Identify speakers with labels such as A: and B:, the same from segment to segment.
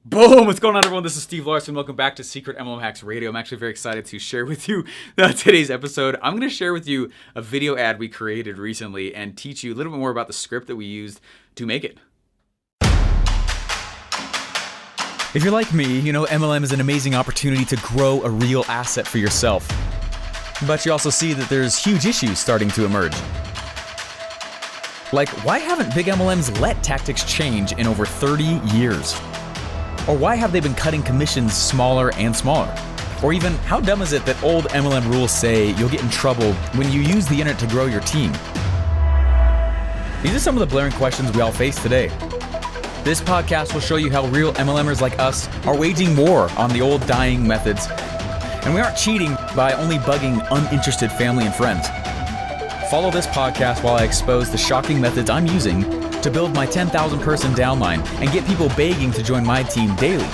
A: Boom! What's going on, everyone? This is Steve Larson. Welcome back to Secret MLM Hacks Radio. I'm actually very excited to share with you today's episode. I'm going to share with you a video ad we created recently and teach you a little bit more about the script that we used to make it. If you're like me, you know MLM is an amazing opportunity to grow a real asset for yourself. But you also see that there's huge issues starting to emerge. Like, why haven't big MLMs let tactics change in over 30 years? Or why have they been cutting commissions smaller and smaller? Or even, how dumb is it that old MLM rules say you'll get in trouble when you use the internet to grow your team? These are some of the blaring questions we all face today. This podcast will show you how real MLMers like us are waging war on the old dying methods. And we aren't cheating by only bugging uninterested family and friends. Follow this podcast while I expose the shocking methods I'm using to build my 10,000 person downline and get people begging to join my team daily.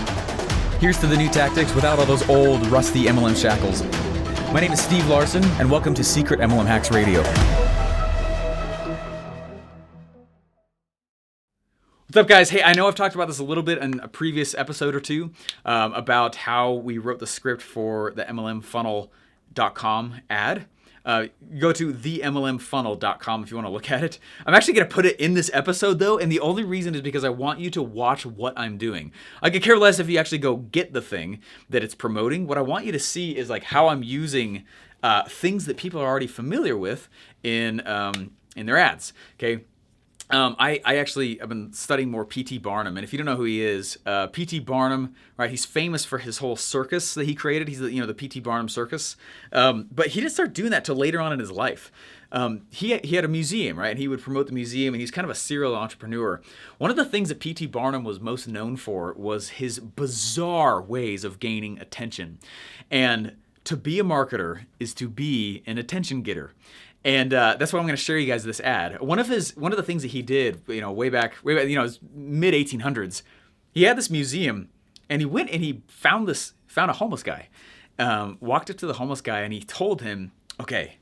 A: Here's to the new tactics without all those old, rusty MLM shackles. My name is Steve Larson, and welcome to Secret MLM Hacks Radio. What's up, guys? Hey, I know I've talked about this a little bit in a previous episode or two about how we wrote the script for the MLMfunnel.com ad. Go to themlmfunnel.com if you want to look at it. I'm actually going to put it in this episode, though, and the only reason is because I want you to watch what I'm doing. I could care less if you actually go get the thing that it's promoting. What I want you to see is like how I'm using things that people are already familiar with in their ads. Okay. I've been studying more P.T. Barnum, and if you don't know who he is, P.T. Barnum, right? He's famous for his whole circus that he created. He's the P.T. Barnum circus, but he didn't start doing that till later on in his life. He had a museum, right? And he would promote the museum, and he's kind of a serial entrepreneur. One of the things that P.T. Barnum was most known for was his bizarre ways of gaining attention, and to be a marketer is to be an attention getter. And that's why I'm going to share you guys this ad. One of the things that he did, way back, mid 1800s, he had this museum, and he went and he found a homeless guy, walked up to the homeless guy, and he told him, okay,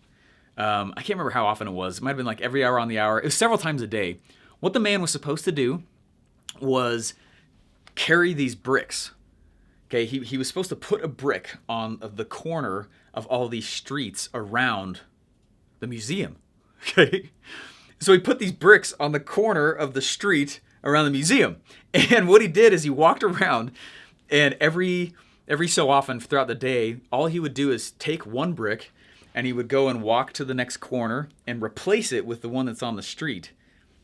A: I can't remember how often it was. It might have been like every hour on the hour. It was several times a day. What the man was supposed to do was carry these bricks. Okay, he was supposed to put a brick on the corner of all these streets around the museum. Okay, so he put these bricks on the corner of the street around the museum, and what he did is he walked around, and every so often throughout the day, all he would do is take one brick, and he would go and walk to the next corner and replace it with the one that's on the street,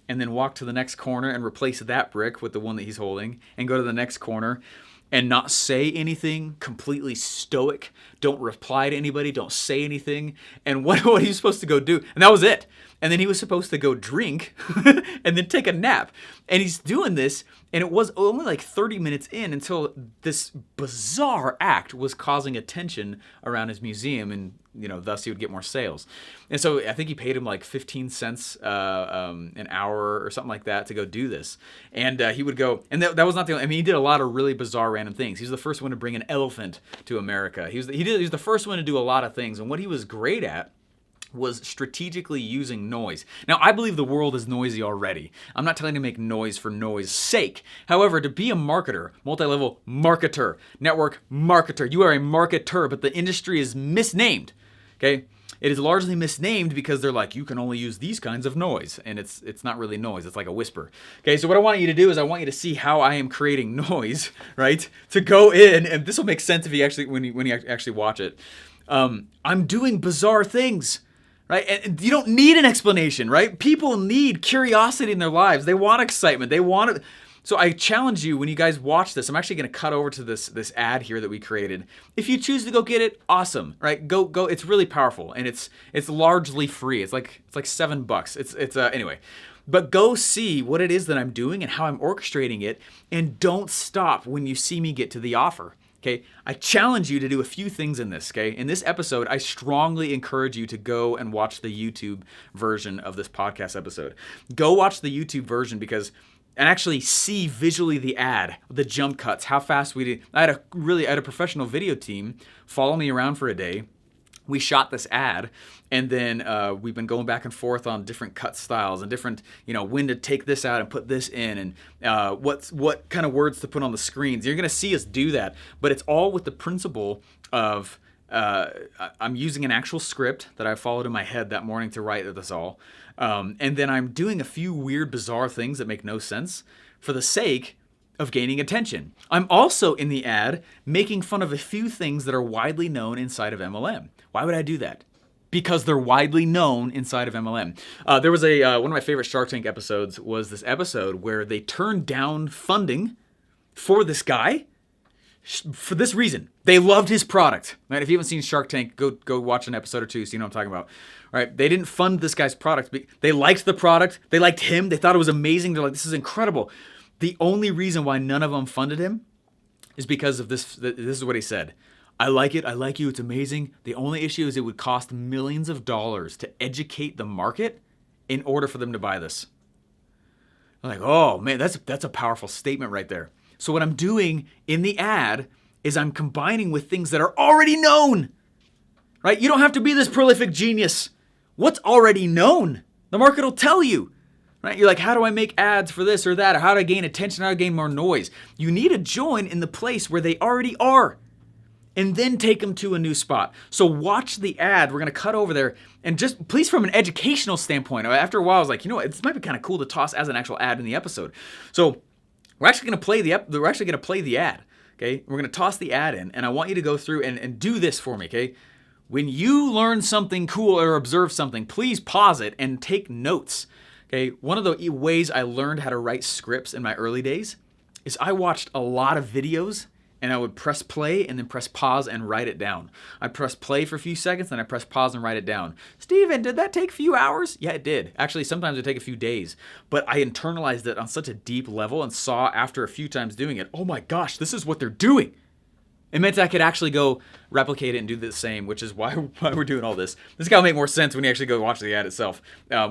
A: and then walk to the next corner and replace that brick with the one that he's holding, and go to the next corner and not say anything, completely stoic, don't reply to anybody, don't say anything. And what he's supposed to go do, and that was it. And then he was supposed to go drink and then take a nap. And he's doing this, and it was only like 30 minutes in until this bizarre act was causing attention around his museum, and thus he would get more sales. And so I think he paid him like 15 cents an hour or something like that to go do this. And he would go, and that was not the only, he did a lot of really bizarre random things. He was the first one to bring an elephant to America. He was the first one to do a lot of things. And what he was great at was strategically using noise. Now, I believe the world is noisy already. I'm not telling you to make noise for noise sake. However, to be a marketer, multi-level marketer, network marketer, you are a marketer, but the industry is misnamed. Okay? It is largely misnamed because they're like, you can only use these kinds of noise. And it's not really noise. It's like a whisper. Okay, so what I want you to do is I want you to see how I am creating noise, right? To go in, and this will make sense if you actually, when you actually watch it. I'm doing bizarre things. Right? And you don't need an explanation, right? People need curiosity in their lives. They want excitement. They want it. So I challenge you, when you guys watch this, I'm actually going to cut over to this ad here that we created. If you choose to go get it, awesome, right? Go. It's really powerful, and it's largely free. It's like $7. Anyway. But go see what it is that I'm doing and how I'm orchestrating it, and don't stop when you see me get to the offer. Okay, I challenge you to do a few things in this, okay? In this episode, I strongly encourage you to go and watch the YouTube version of this podcast episode. Go watch the YouTube version and actually see visually the ad, the jump cuts, how fast we did. I had a professional video team follow me around for a day, we shot this ad, and then we've been going back and forth on different cut styles and different, when to take this out and put this in, and what kind of words to put on the screens. You're going to see us do that, but it's all with the principle of I'm using an actual script that I followed in my head that morning to write this all, and then I'm doing a few weird, bizarre things that make no sense for the sake of gaining attention. I'm also in the ad making fun of a few things that are widely known inside of MLM. Why would I do that? Because they're widely known inside of MLM. There was one of my favorite Shark Tank episodes was this episode where they turned down funding for this guy for this reason. They loved his product. Right? If you haven't seen Shark Tank, go watch an episode or two so you know what I'm talking about. Right? They didn't fund this guy's product. They liked the product. They liked him. They thought it was amazing. They're like, this is incredible. The only reason why none of them funded him is because of this. This is what he said. I like it. I like you. It's amazing. The only issue is it would cost millions of dollars to educate the market in order for them to buy this. I'm like, oh man, that's a powerful statement right there. So what I'm doing in the ad is I'm combining with things that are already known, right? You don't have to be this prolific genius. What's already known? The market will tell you. Right? You're like, how do I make ads for this or that? Or how do I gain attention? How do I gain more noise? You need to join in the place where they already are and then take them to a new spot. So watch the ad. We're going to cut over there. And just please, from an educational standpoint, after a while, I was like, this might be kind of cool to toss as an actual ad in the episode. So we're actually going to play the ad. Okay. We're going to toss the ad in, and I want you to go through and do this for me. Okay. When you learn something cool or observe something, please pause it and take notes. Okay, one of the ways I learned how to write scripts in my early days is I watched a lot of videos, and I would press play and then press pause and write it down. I press play for a few seconds, then I press pause and write it down. Steven, did that take a few hours? Yeah, it did. Actually, sometimes it would take a few days, but I internalized it on such a deep level and saw after a few times doing it, oh my gosh, this is what they're doing. It meant I could actually go replicate it and do the same, which is why we're doing all this. This got to make more sense when you actually go watch the ad itself,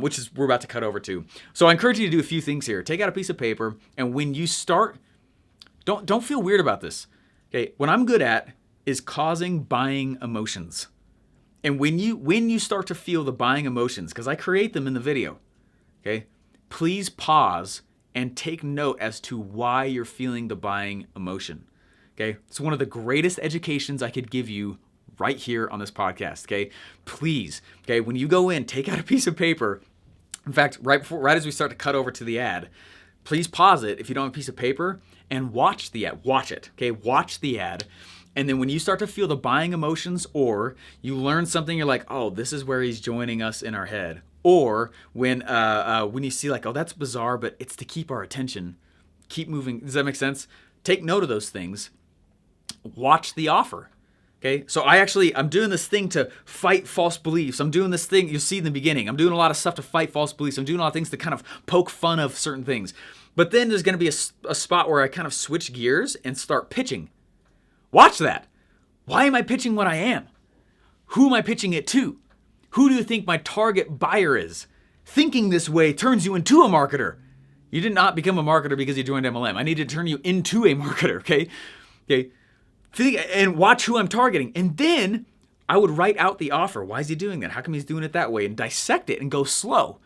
A: which is we're about to cut over to. So I encourage you to do a few things here. Take out a piece of paper, and when you start, don't feel weird about this. Okay, what I'm good at is causing buying emotions. And when you start to feel the buying emotions, because I create them in the video, okay, please pause and take note as to why you're feeling the buying emotion. Okay, it's one of the greatest educations I could give you right here on this podcast. Okay, please. Okay, when you go in, take out a piece of paper. In fact, right as we start to cut over to the ad, please pause it if you don't have a piece of paper and watch the ad. Watch it. Okay, watch the ad, and then when you start to feel the buying emotions, or you learn something, you're like, oh, this is where he's joining us in our head. Or when you see like, oh, that's bizarre, but it's to keep our attention. Keep moving. Does that make sense? Take note of those things. Watch the offer. Okay, so I'm doing this thing to fight false beliefs. I'm doing this thing, you'll see in the beginning. I'm doing a lot of stuff to fight false beliefs. I'm doing a lot of things to kind of poke fun of certain things. But then there's going to be a spot where I kind of switch gears and start pitching. Watch that. Why am I pitching what I am? Who am I pitching it to? Who do you think my target buyer is? Thinking this way turns you into a marketer. You did not become a marketer because you joined MLM. I need to turn you into a marketer, okay? Okay. And watch who I'm targeting. And then I would write out the offer. Why is he doing that? How come he's doing it that way? And dissect it and go slow.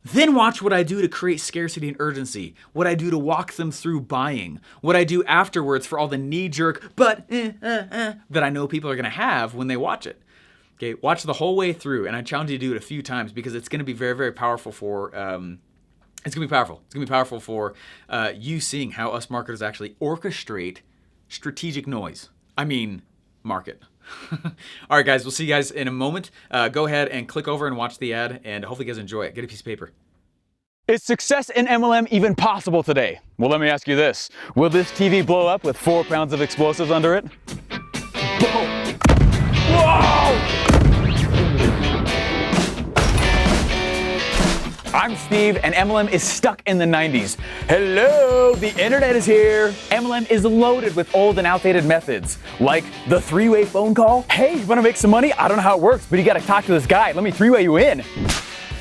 A: Then watch what I do to create scarcity and urgency. What I do to walk them through buying. What I do afterwards for all the knee-jerk, that I know people are going to have when they watch it. Okay, watch the whole way through. And I challenge you to do it a few times because it's going to be very, very powerful for... It's going to be powerful. It's going to be powerful for you seeing how us marketers actually orchestrate strategic noise. I mean, market. All right, guys, we'll see you guys in a moment. Go ahead and click over and watch the ad, and hopefully you guys enjoy it. Get a piece of paper. Is success in MLM even possible today? Well, let me ask you this. Will this TV blow up with 4 pounds of explosives under it? Boom! Whoa! I'm Steve, and MLM is stuck in the 90s. Hello, the internet is here. MLM is loaded with old and outdated methods, like the 3-way phone call. Hey, you wanna make some money? I don't know how it works, but you gotta talk to this guy. Let me 3-way you in.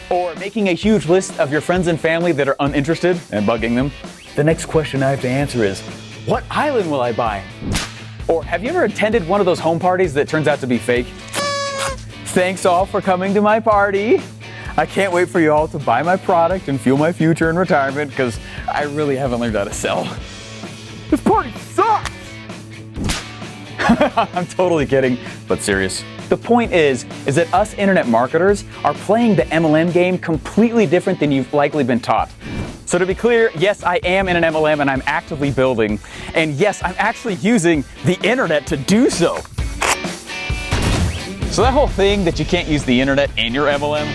A: Or making a huge list of your friends and family that are uninterested and bugging them. The next question I have to answer is, what island will I buy? Or have you ever attended one of those home parties that turns out to be fake?
B: Thanks all for coming to my party. I can't wait for you all to buy my product and fuel my future in retirement because I really haven't learned how to sell. This party sucks! I'm totally kidding, but serious. The point is that us internet marketers are playing the MLM game completely different than you've likely been taught. So to be clear, yes, I am in an MLM and I'm actively building. And yes, I'm actually using the internet to do so. So that whole thing that you can't use the internet in your MLM,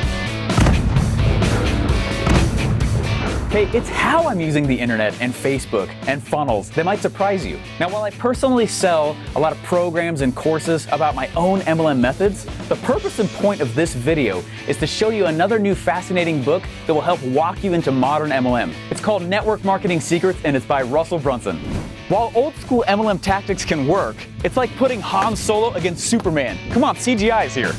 B: okay, it's how I'm using the internet and Facebook and funnels that might surprise you. Now, while I personally sell a lot of programs and courses about my own MLM methods, the purpose and point of this video is to show you another new fascinating book that will help walk you into modern MLM. It's called Network Marketing Secrets and it's by Russell Brunson. While old school MLM tactics can work, it's like putting Han Solo against Superman. Come on, CGI is here.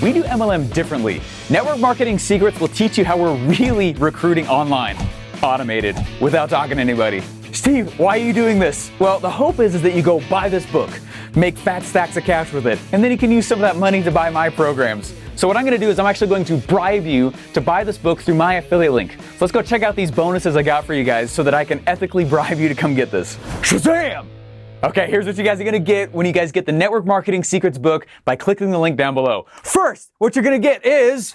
B: We do MLM differently. Network Marketing Secrets will teach you how we're really recruiting online, automated, without talking to anybody. Steve, why are you doing this? Well, the hope is that you go buy this book, make fat stacks of cash with it, and then you can use some of that money to buy my programs. So what I'm going to do is I'm actually going to bribe you to buy this book through my affiliate link. So let's go check out these bonuses I got for you guys so that I can ethically bribe you to come get this. Shazam! Okay, here's what you guys are gonna get when you guys get the Network Marketing Secrets book by clicking the link down below. First, what you're gonna get is,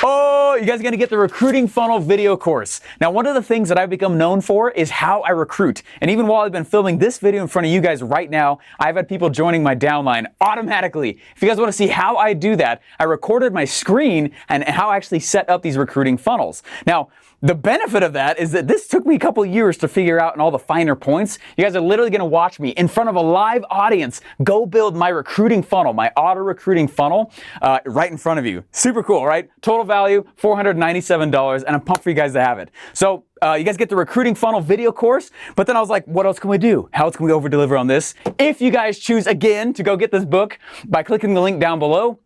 B: you guys are gonna get the recruiting funnel video course. Now, one of the things that I've become known for is how I recruit. And even while I've been filming this video in front of you guys right now, I've had people joining my downline automatically. If you guys wanna see how I do that, I recorded my screen and how I actually set up these recruiting funnels. Now, the benefit of that is that this took me a couple years to figure out and all the finer points. You guys are literally gonna watch me in front of a live audience go build my recruiting funnel, my auto recruiting funnel, right in front of you. Super cool, right? Total value, $497, and I'm pumped for you guys to have it. So, you guys get the recruiting funnel video course, but then I was like, what else can we do? How else can we over deliver on this? If you guys choose again to go get this book by clicking the link down below,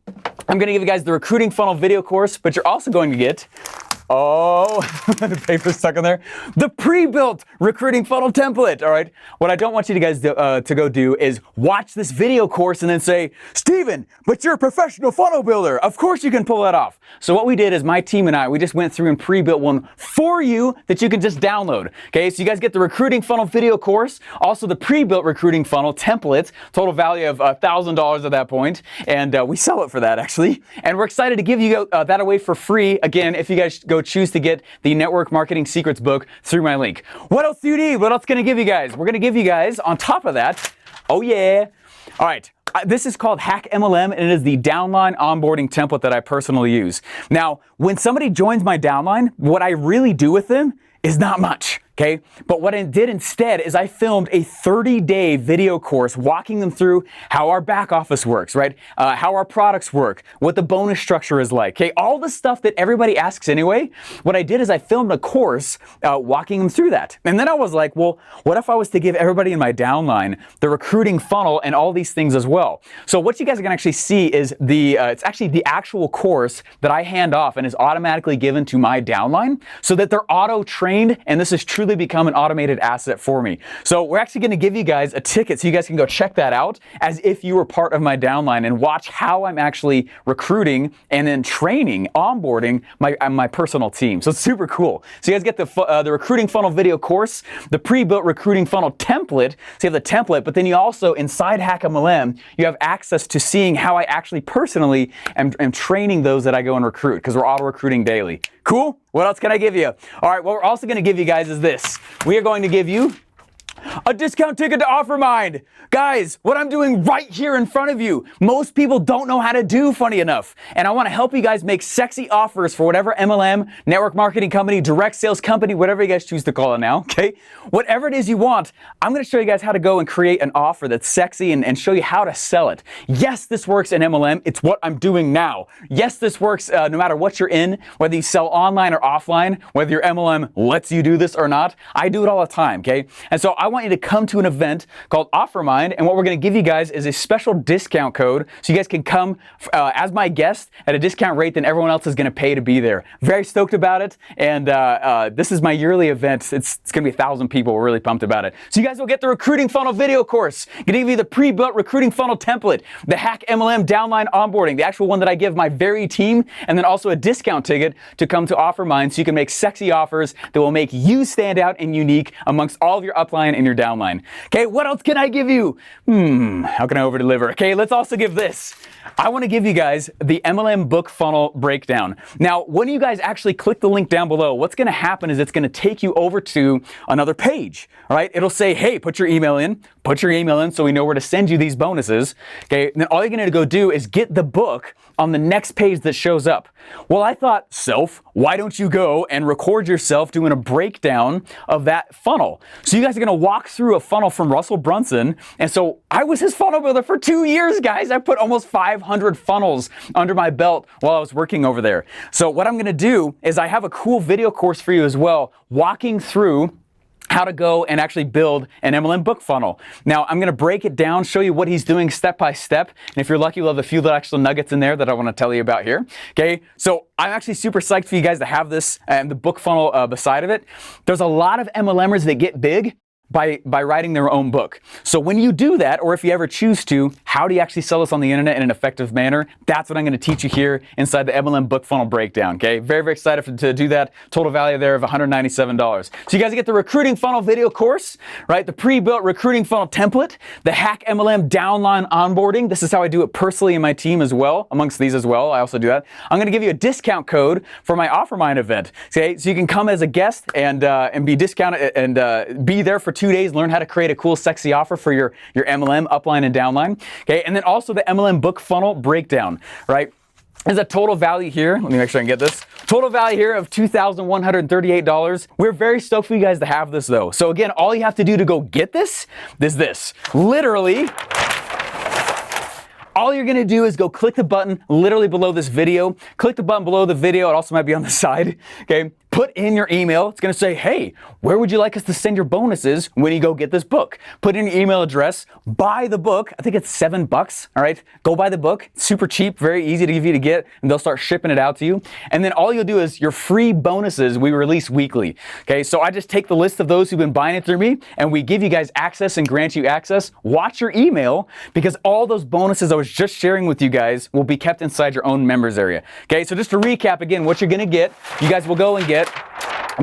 B: I'm gonna give you guys the recruiting funnel video course, but you're also going to get, the paper's stuck in there. The pre-built recruiting funnel template, all right? What I don't want you guys to go do is watch this video course and then say, Steven, but you're a professional funnel builder. Of course you can pull that off. So what we did is my team and I, we just went through and pre-built one for you that you can just download, okay? So you guys get the recruiting funnel video course, also the pre-built recruiting funnel template, total value of $1,000 at that point, and we sell it for that actually. And we're excited to give you that away for free, again, if you guys go choose to get the Network Marketing Secrets book through my link. What else do you need? What else can I give you guys? We're gonna give you guys, on top of that, all right, this is called Hack MLM, and it is the downline onboarding template that I personally use. Now, when somebody joins my downline, what I really do with them is not much. Okay, but what I did instead is I filmed a 30-day video course walking them through how our back office works, right? How our products work, what the bonus structure is like, okay? All the stuff that everybody asks anyway. What I did is I filmed a course walking them through that. And then I was like, well, what if I was to give everybody in my downline the recruiting funnel and all these things as well? So what you guys are gonna actually see is it's actually the actual course that I hand off and is automatically given to my downline so that they're auto-trained, and this is truly become an automated asset for me. So we're actually going to give you guys a ticket so you guys can go check that out as if you were part of my downline and watch how I'm actually recruiting and then training, onboarding my personal team. So it's super cool. So you guys get the recruiting funnel video course, the pre-built recruiting funnel template. So you have the template, but then you also, inside Hack MLM, you have access to seeing how I actually personally am training those that I go and recruit, because we're auto recruiting daily. Cool? What else can I give you? All right, what we're also going to give you guys is this. We are going to give you a discount ticket to OfferMind. Guys, what I'm doing right here in front of you, most people don't know how to do, funny enough. And I want to help you guys make sexy offers for whatever MLM, network marketing company, direct sales company, whatever you guys choose to call it now, okay? Whatever it is you want, I'm going to show you guys how to go and create an offer that's sexy and show you how to sell it. Yes, this works in MLM. It's what I'm doing now. Yes, this works no matter what you're in, whether you sell online or offline, whether your MLM lets you do this or not. I do it all the time, okay? And so I want want you to come to an event called OfferMind, and what we're going to give you guys is a special discount code so you guys can come as my guest at a discount rate than everyone else is going to pay to be there. Very stoked about it, and this is my yearly event. It's going to be 1,000 people. We're really pumped about it. So you guys will get the recruiting funnel video course. I'm going to give you the pre-built recruiting funnel template, the Hack MLM downline onboarding, the actual one that I give my very team, and then also a discount ticket to come to OfferMind so you can make sexy offers that will make you stand out and unique amongst all of your upline and your downline. Okay, what else can I give you? How can I over deliver? Okay, let's also give this. I want to give you guys the MLM book funnel breakdown. Now, when you guys actually click the link down below, what's going to happen is it's going to take you over to another page, all right? It'll say, hey, put your email in so we know where to send you these bonuses, okay? And then all you're going to go do is get the book on the next page that shows up. Well, I thought, self, why don't you go and record yourself doing a breakdown of that funnel? So you guys are going to walk through a funnel from Russell Brunson. And so I was his funnel builder for 2 years, guys. I put almost 500 funnels under my belt while I was working over there. So what I'm going to do is I have a cool video course for you as well, walking through how to go and actually build an MLM book funnel. Now, I'm going to break it down, show you what he's doing step by step. And if you're lucky, we'll have a few little extra nuggets in there that I want to tell you about here. Okay, so I'm actually super psyched for you guys to have this and the book funnel beside of it. There's a lot of MLMers that get big by writing their own book. So when you do that, or if you ever choose to, how do you actually sell this on the internet in an effective manner? That's what I'm going to teach you here inside the MLM book funnel breakdown, okay? Very, very excited to do that. Total value there of $197. So you guys get the recruiting funnel video course, right? The pre-built recruiting funnel template, the Hack MLM downline onboarding. This is how I do it personally in my team as well, amongst these as well. I also do that. I'm going to give you a discount code for my OfferMind event, okay? So you can come as a guest and be discounted and be there for 2 days, learn how to create a cool, sexy offer for your MLM upline and downline. Okay, and then also the MLM book funnel breakdown, right? There's a total value here. Let me make sure I can get this. Total value here of $2,138. We're very stoked for you guys to have this though. So again, all you have to do to go get this is this. Literally, all you're gonna do is go click the button literally below this video. Click the button below the video. It also might be on the side, okay? Put in your email. It's going to say, hey, where would you like us to send your bonuses when you go get this book? Put in your email address, buy the book. I think it's $7, all right? Go buy the book. It's super cheap, very easy to give you to get, and they'll start shipping it out to you. And then all you'll do is your free bonuses we release weekly, okay? So I just take the list of those who've been buying it through me, and we give you guys access and grant you access. Watch your email, because all those bonuses I was just sharing with you guys will be kept inside your own members area, okay? So just to recap again, what you're going to get, you guys will go and get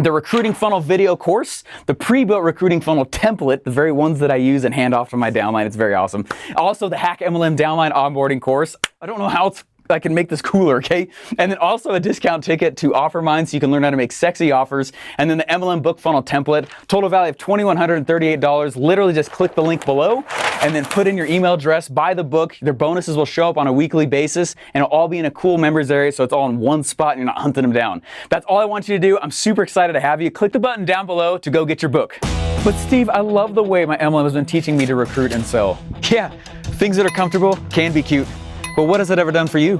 B: the recruiting funnel video course, the pre-built recruiting funnel template, the very ones that I use and hand off to my downline. It's very awesome. Also the Hack MLM downline onboarding course. I don't know how else I can make this cooler, okay? And then also a discount ticket to OfferMind so you can learn how to make sexy offers. And then the MLM book funnel template, total value of $2,138. Literally just click the link below and then put in your email address, buy the book. Their bonuses will show up on a weekly basis and it'll all be in a cool members area so it's all in one spot and you're not hunting them down. That's all I want you to do. I'm super excited to have you. Click the button down below to go get your book. But Steve, I love the way my MLM has been teaching me to recruit and sell. Yeah, things that are comfortable can be cute. But what has it ever done for you?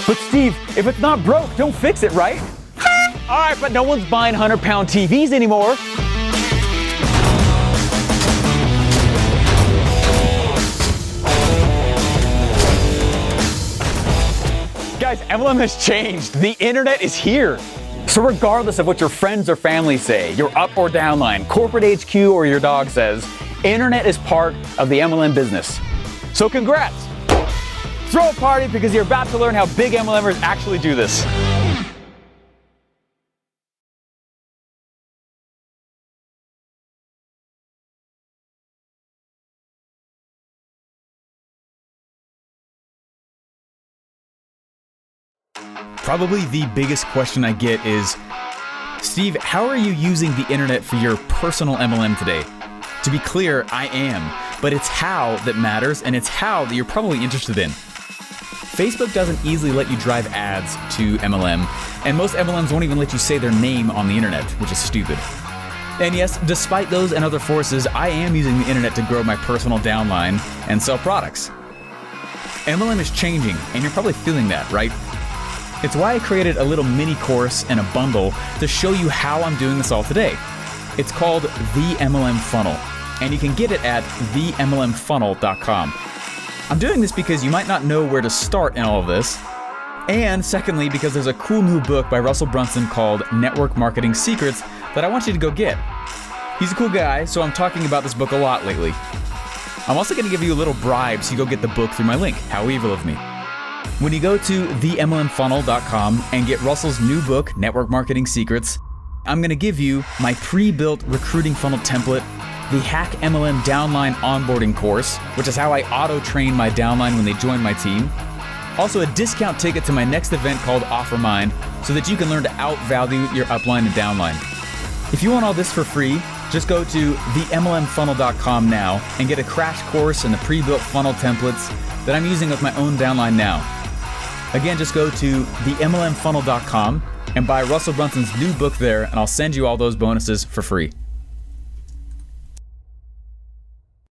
B: But Steve, if it's not broke, don't fix it, right? All right, but no one's buying 100-pound TVs anymore. Guys, MLM has changed. The internet is here. So regardless of what your friends or family say, your up or downline, corporate HQ, or your dog says, internet is part of the MLM business. So congrats! Throw a party because you're about to learn how big MLMers actually do this.
A: Probably the biggest question I get is, Steve, how are you using the internet for your personal MLM today? To be clear, I am, but it's how that matters, and it's how that you're probably interested in. Facebook doesn't easily let you drive ads to MLM, and most MLMs won't even let you say their name on the internet, which is stupid. And yes, despite those and other forces, I am using the internet to grow my personal downline and sell products. MLM is changing, and you're probably feeling that, right?
B: It's why I created a little mini course and a bundle to show you how I'm doing this all today. It's called The MLM Funnel, and you can get it at themlmfunnel.com. I'm doing this because you might not know where to start in all of this, and secondly, because there's a cool new book by Russell Brunson called Network Marketing Secrets that I want you to go get. He's a cool guy, so I'm talking about this book a lot lately. I'm also going to give you a little bribe so you go get the book through my link. How evil of me. When you go to themlmfunnel.com and get Russell's new book, Network Marketing Secrets, I'm going to give you my pre-built recruiting funnel template, the Hack MLM Downline Onboarding course, which is how I auto-train my downline when they join my team. Also a discount ticket to my next event called OfferMind so that you can learn to outvalue your upline and downline. If you want all this for free, just go to themlmfunnel.com now and get a crash course and the pre-built funnel templates that I'm using with my own downline now. Again, just go to themlmfunnel.com and buy Russell Brunson's new book there, and I'll send you all those bonuses for free.